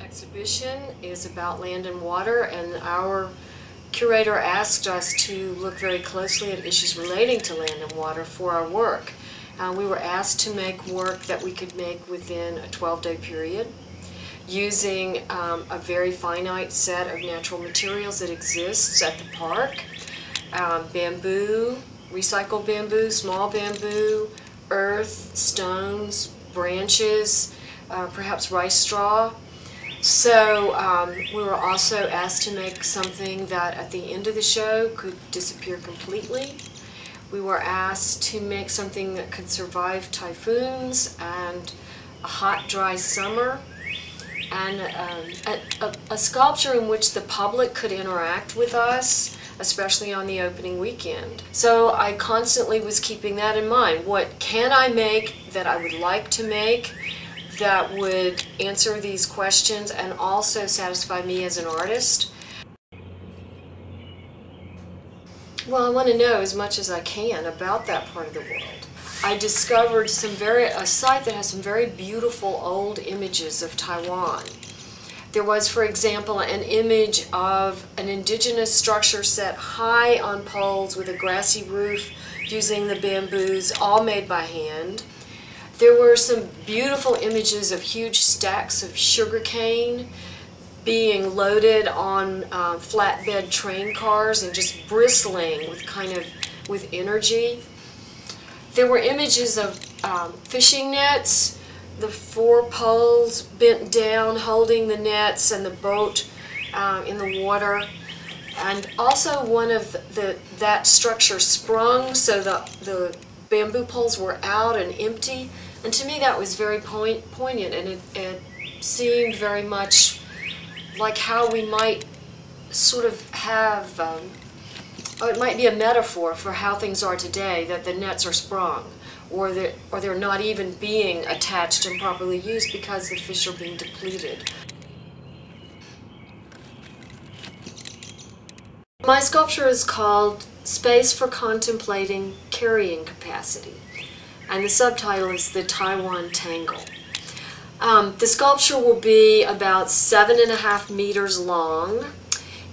exhibition is about land and water, and our curator asked us to look very closely at issues relating to land and water for our work. We were asked to make work that we could make within a 12-day period using a very finite set of natural materials that exists at the park. Bamboo, recycled bamboo, small bamboo, earth, stones, branches, perhaps rice straw. So we were also asked to make something that at the end of the show could disappear completely. We were asked to make something that could survive typhoons and a hot, dry summer, and a sculpture in which the public could interact with us, especially on the opening weekend. So I constantly was keeping that in mind. What can I make that I would like to make that would answer these questions and also satisfy me as an artist? Well, I want to know as much as I can about that part of the world. I discovered a site that has some very beautiful old images of Taiwan. There was, for example, an image of an indigenous structure set high on poles with a grassy roof using the bamboos, all made by hand. There were some beautiful images of huge stacks of sugarcane being loaded on flatbed train cars and just bristling with energy. There were images of fishing nets, the 4 poles bent down holding the nets and the boat in the water. And also one of that structure sprung, so the bamboo poles were out and empty. And to me that was very poignant, and it seemed very much like how we might sort of have, it might be a metaphor for how things are today, that the nets are sprung, or they're not even being attached and properly used because the fish are being depleted. My sculpture is called Space for Contemplating Carrying Capacity, and the subtitle is The Taiwan Tangle. The sculpture will be about 7.5 meters long,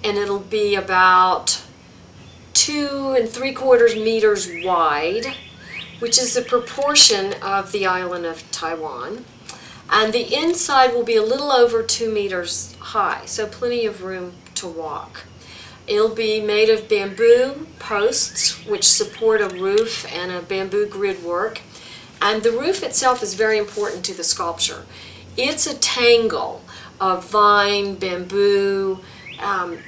and it'll be about 2 3/4 meters wide, which is the proportion of the island of Taiwan. And the inside will be a little over 2 meters high, so plenty of room to walk. It'll be made of bamboo posts, which support a roof and a bamboo grid work. And the roof itself is very important to the sculpture. It's a tangle of vine, bamboo,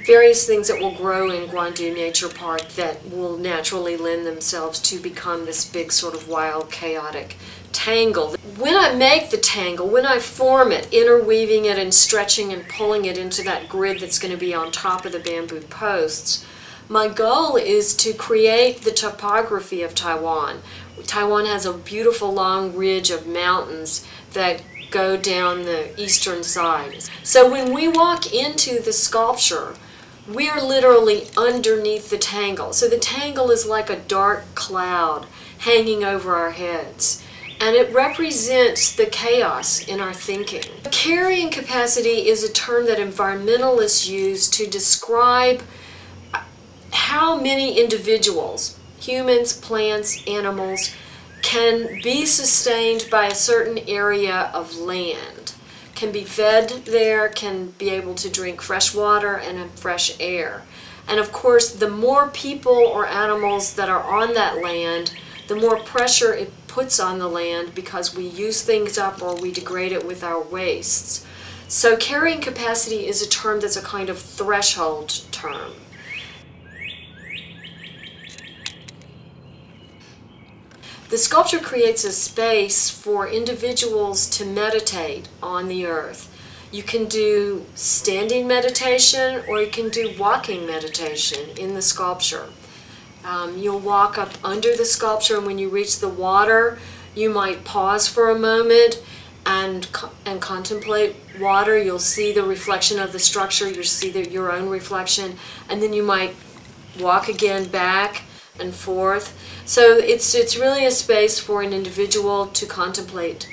various things that will grow in Guandu Nature Park that will naturally lend themselves to become this big sort of wild, chaotic tangle. When I make the tangle, when I form it, interweaving it and stretching and pulling it into that grid that's going to be on top of the bamboo posts, my goal is to create the topography of Taiwan. Taiwan has a beautiful long ridge of mountains that go down the eastern side. So when we walk into the sculpture, we are literally underneath the tangle. So the tangle is like a dark cloud hanging over our heads, and it represents the chaos in our thinking. Carrying capacity is a term that environmentalists use to describe how many individuals, humans, plants, animals, can be sustained by a certain area of land, can be fed there, can be able to drink fresh water and fresh air. And of course, the more people or animals that are on that land, the more pressure it puts on the land because we use things up or we degrade it with our wastes. So carrying capacity is a term that's a kind of threshold term. The sculpture creates a space for individuals to meditate on the earth. You can do standing meditation or you can do walking meditation in the sculpture. You'll walk up under the sculpture, and when you reach the water, you might pause for a moment and contemplate water. You'll see the reflection of the structure, you'll see your own reflection, and then you might walk again back and forth. So it's really a space for an individual to contemplate